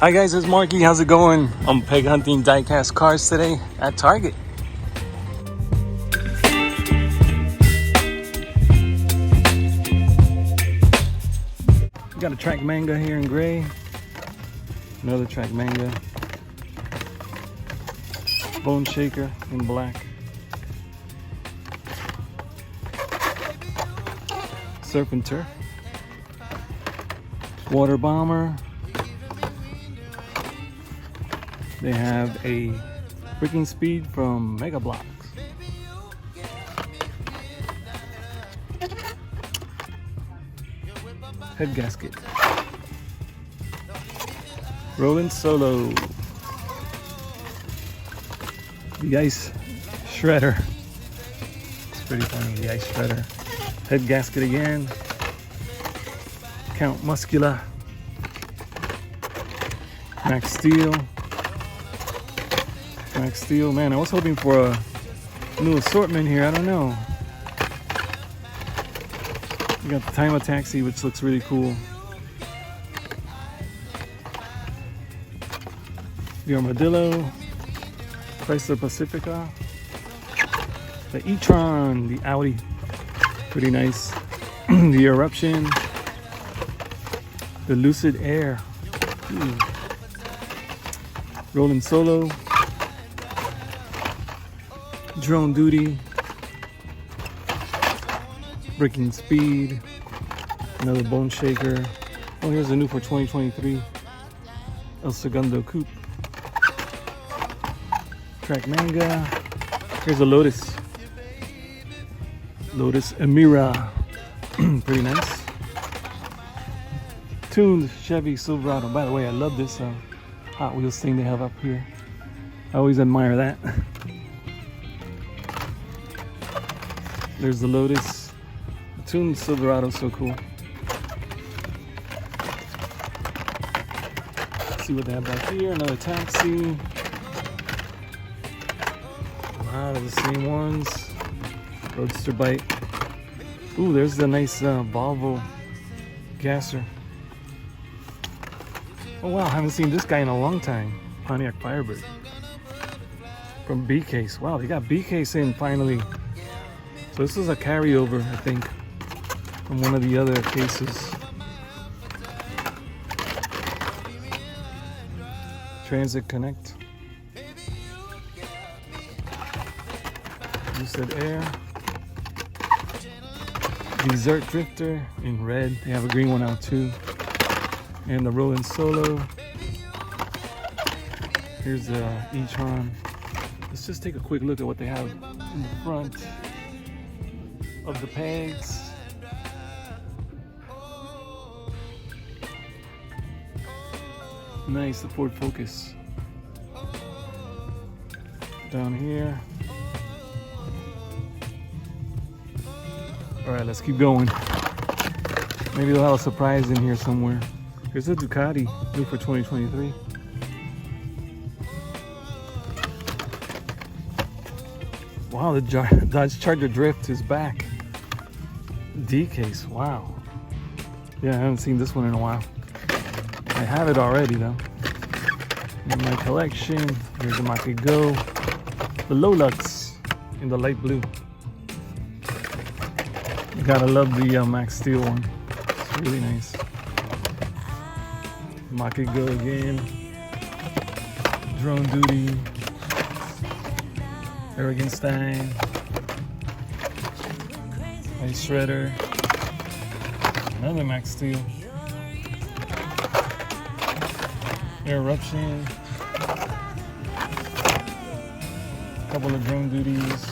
Hi guys, it's Marky. How's it going? I'm peg hunting diecast cars today at Target. We got a track manga here in gray. Another track manga. Bone shaker in black. Surf and turf. Water bomber. They have a braking speed from Mega Blocks. Head gasket. Rolling Solo. The ice shredder. It's pretty funny, the ice shredder. Head gasket again. Count Muscula. Max Steel. Max Steel, man, I was hoping for a new assortment here. I don't know. We got the Tarmac taxi, which looks really cool. The Armadillo, Chrysler Pacifica, the e-tron, the Audi, pretty nice. The Eruption, the Lucid Air, Rolling Solo. Drone Duty, Braking Speed, another Bone Shaker. Oh, here's a new for 2023, El Segundo Coupe, Track Manga. Here's a Lotus, Lotus Emira, pretty nice. Tuned Chevy Silverado. By the way, I love this Hot Wheels thing they have up here. I always admire that. There's the Lotus. The tuned Silverado, so cool. Let's see what they have back here. Another taxi. A lot of the same ones. Roadster bike. Ooh, there's the nice Volvo gasser. Oh wow, I haven't seen this guy in a long time. Pontiac Firebird. From B-Case. Wow, they got B-Case in finally. So this is a carryover, I think, from one of the other cases. Transit Connect. Lucid Air. Desert Drifter in red. They have a green one out too. And the Rolling Solo. Here's the e-tron. Let's just take a quick look at what they have in the front of the pegs. Nice, the Ford Focus. Down here. Alright, let's keep going. Maybe they'll have a surprise in here somewhere. Here's a Ducati, new for 2023. Wow, the Dodge Charger Drift is back. D-Case, wow. Yeah, I haven't seen this one in a while. I have it already though. In my collection, here's the Maki Go. The Lolux in the light blue. You gotta love the Max Steel one. It's really nice. Maki Go again. Drone Duty. Aragonstein. Ice Shredder. Another Max Steel. Eruption. A couple of Drone Duties.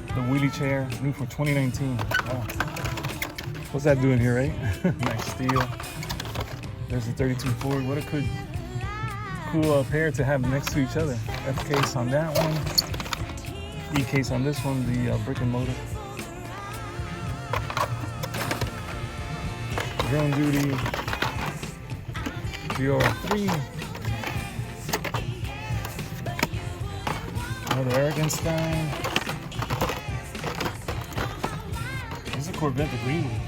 The Wheelie Chair, new for 2019. Wow. What's that doing here, right? Max Steel. There's the 32 Ford. What a cool pair to have next to each other. F case on that one. E case on this one, the brick and motor. Drone Duty. VR3. Another Aragonstein. This is a Corvette, the green one.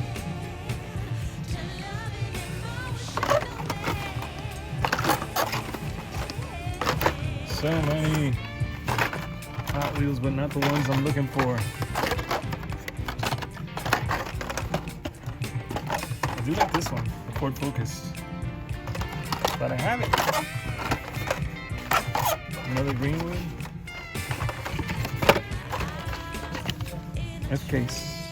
So many Hot Wheels, but not the ones I'm looking for. I do like this one, the Ford Focus. But I have it. Another green one. F-Case.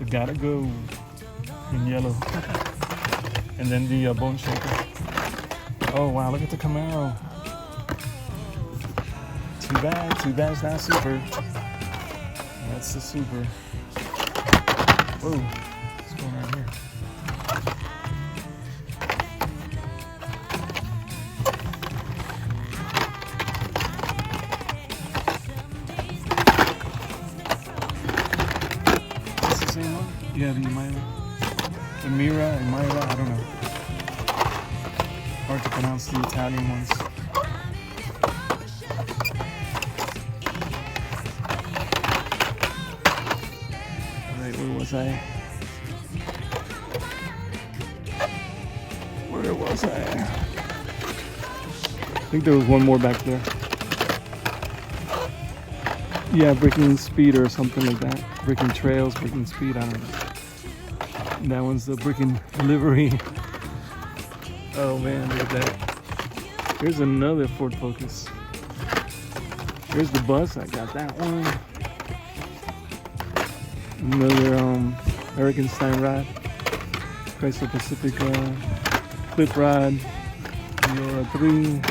It gotta go in yellow. And then the bone shaker. Oh wow, look at the Camaro. Too bad it's not Super. That's the Super. Whoa, what's going on here? Is this the same one? Yeah, the Mira, I don't know. Hard to pronounce the Italian ones. Where was I? I think there was one more back there. Yeah, Breaking Speed or something like that. Breaking Trails, Breaking Speed, I don't know. That one's the Breaking Livery. Oh man, look at that. Here's another Ford Focus. Here's the bus, I got that one. Another Huracan Stein rod, Chrysler Pacific clip rod, Euro 3.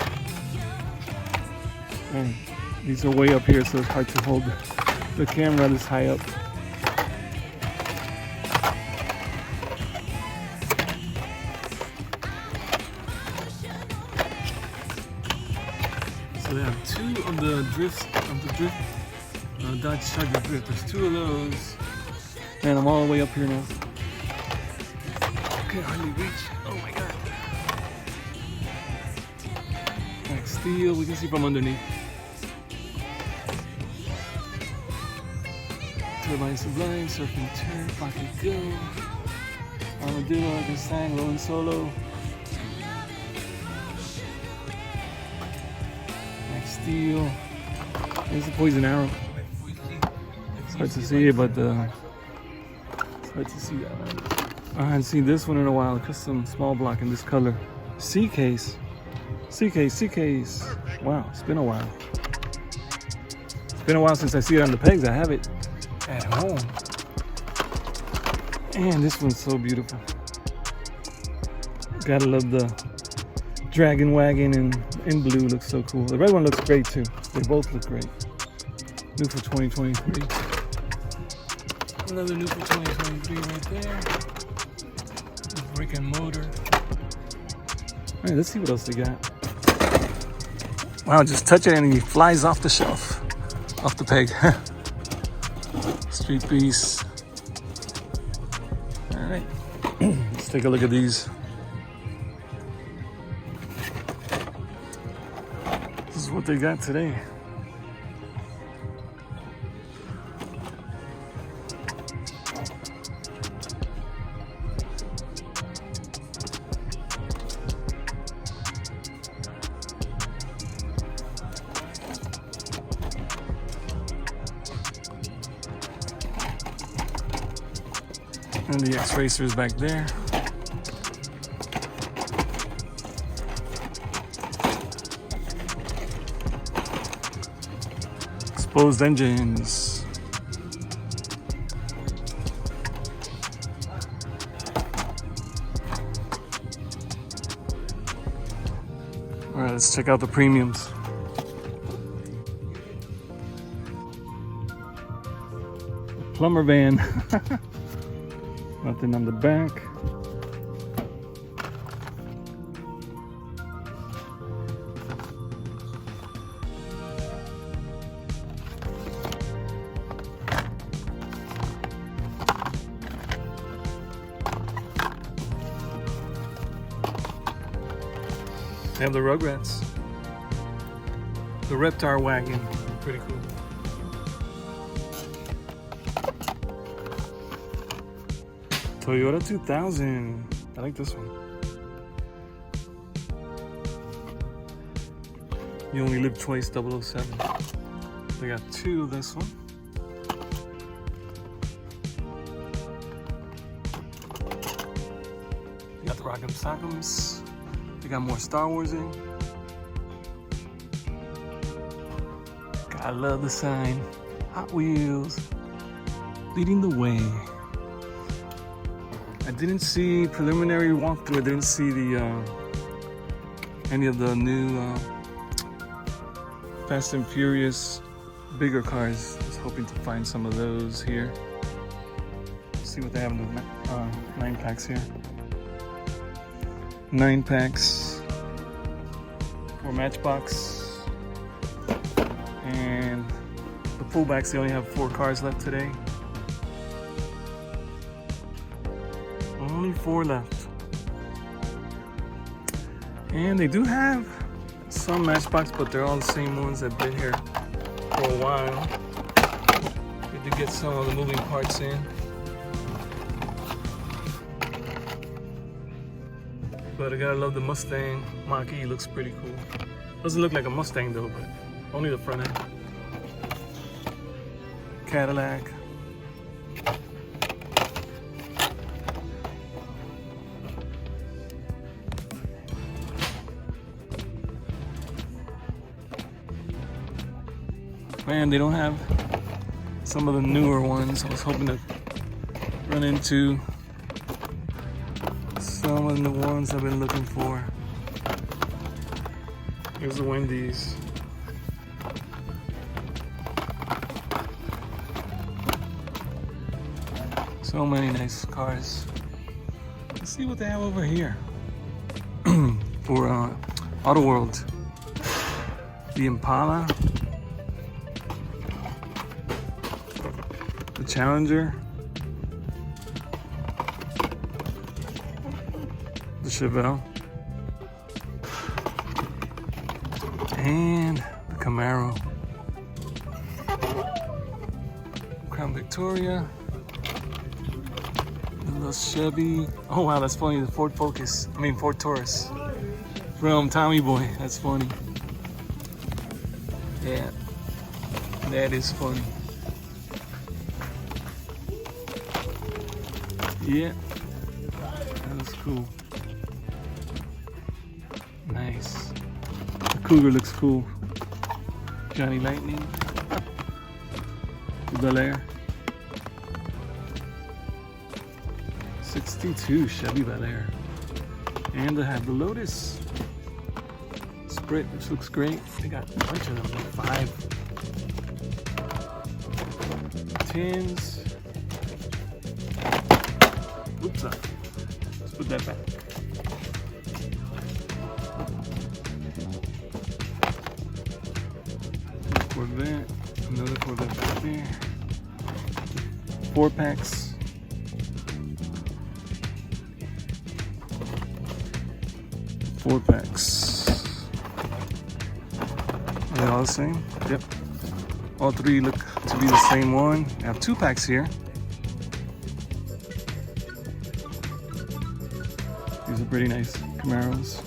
Man, these are way up here, so it's hard to hold the camera this high up. So they have two of the Dodge Charger Drift. There's two of those. Man, I'm all the way up here now. Can't hardly reach. Oh my god. Like steel, we can see from underneath. Turbine Sublime, Surfing Turf, Pocket Go. Armadillo, Mustang, Rolling Solo. Like steel. There's the Poison Arrow. It's hard to see it, but hard to see that one. I haven't seen this one in a while. Custom small block in this color. C-Case. C-Case. Wow, it's been a while. It's been a while since I see it on the pegs. I have it at home. And this one's so beautiful. Gotta love the Dragon Wagon in blue. Looks so cool. The red one looks great too. They both look great. New for 2023. Another new for 2023 right there. Brick and motor. Alright, let's see what else they got. Wow, just touch it and he flies off the shelf. Off the peg. Street piece. Alright. Let's take a look at these. This is what they got today. And the X-Racer's back there. Exposed engines. All right, let's check out the premiums. Plumber van. Nothing on the back. They have the Rugrats. The Reptar wagon. Pretty cool. Toyota 2000. I like this one. You only live twice, 007. They got 2 of this one. They got the Rock'em Sock'ems. They got more Star Wars in. I love the sign. Hot Wheels leading the way. I didn't see preliminary walkthrough. I didn't see the any of the new Fast and Furious bigger cars. I was hoping to find some of those here. Let's see what they have in the 9 packs here. 9 packs for Matchbox. And the pullbacks, they only have 4 cars left today. Only 4 left. And they do have some Matchbox, but they're all the same ones that have been here for a while. Good to get some of the moving parts in. But I gotta love the Mustang Mach-E, looks pretty cool. Doesn't look like a Mustang though, but only the front end. Cadillac. Man, they don't have some of the newer ones. I was hoping to run into some of the ones I've been looking for. Here's the Wendy's. So many nice cars. Let's see what they have over here for Auto World. The Impala, the Challenger, the Chevelle, and the Camaro, Crown Victoria. The Chevy. Oh wow, that's funny. The Ford Focus. I mean Ford Taurus from Tommy Boy. That's funny. Yeah, that is funny. Yeah, that was cool. Nice. The Cougar looks cool. Johnny Lightning. The Bel Air. 62 Chevy Bel Air. And they have the Lotus Sprint, which looks great. They got a bunch of them, like 5. 10s. Oops, let's put that back. Corvette, another Corvette back there. 4 packs. 4 packs. Are they all the same? Yep. All 3 look to be the same one. I have 2 packs here. These are pretty nice Camaros.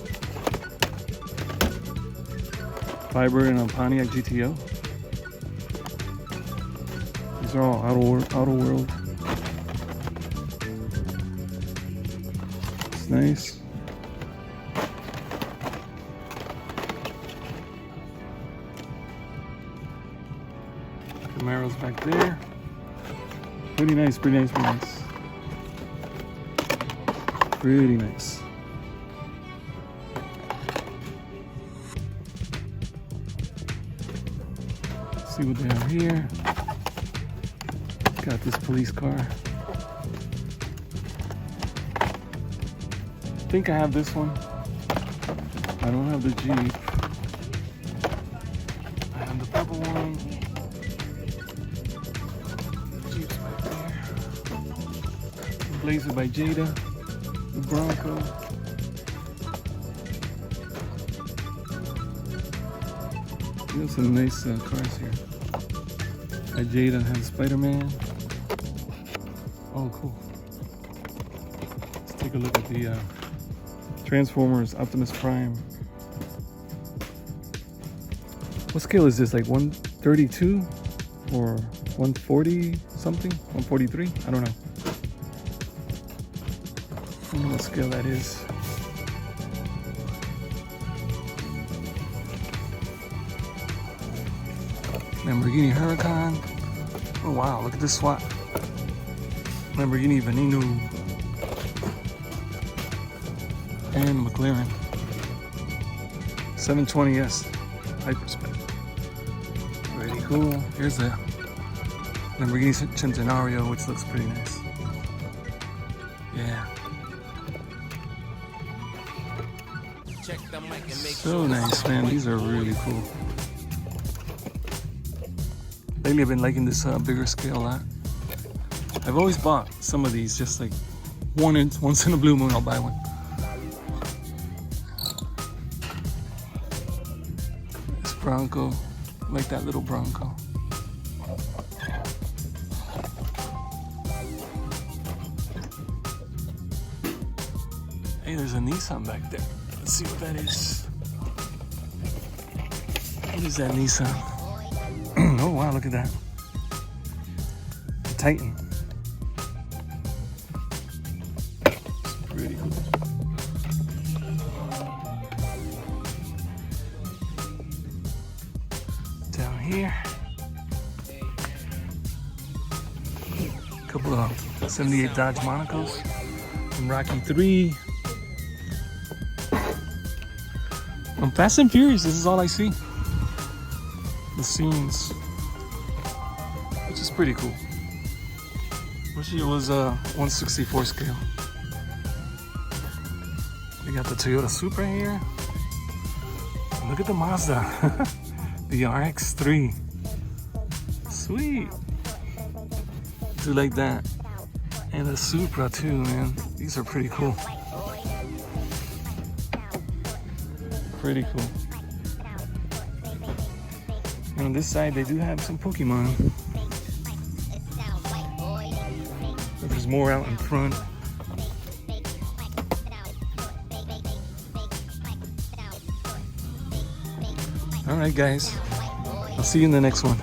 Fiber and a Pontiac GTO. These are all Auto World. It's nice. Camaro's back there. Pretty nice, pretty nice, pretty nice. Pretty nice. Let's see what they have here. Got this police car. I think I have this one. I don't have the Jeep. I have the purple one. Jeep's back there. The Blazer by Jada. The Bronco. There's some nice cars here. By Jada has Spider-Man. Oh, cool. Let's take a look at the Transformers Optimus Prime. What scale is this? Like 132 or 140 something? 143? I don't know. I don't know what scale that is. Lamborghini Huracan. Oh wow, look at this swap. Lamborghini Veneno. And McLaren 720S Hyperspec. Pretty cool. Here's the Lamborghini Centenario, which looks pretty nice. Yeah. So nice, man. These are really cool. Lately, I've been liking this bigger scale a lot. I've always bought some of these, just like once in a blue moon, I'll buy one. This Bronco, I like that little Bronco. Hey, there's a Nissan back there. Let's see what that is. What is that Nissan? Oh wow, look at that. The Titan. It's pretty cool. Down here, a couple of 78 Dodge Monacos from Rocky 3. On Fast and Furious, this is all I see. The scenes, which is pretty cool. Wish it was a 1/64 scale. We got the Toyota Supra here. Look at the Mazda, the RX-3. Sweet. Do like that, and the Supra too, man. These are pretty cool. Pretty cool. And on this side, they do have some Pokemon. But there's more out in front. All right, guys. I'll see you in the next one.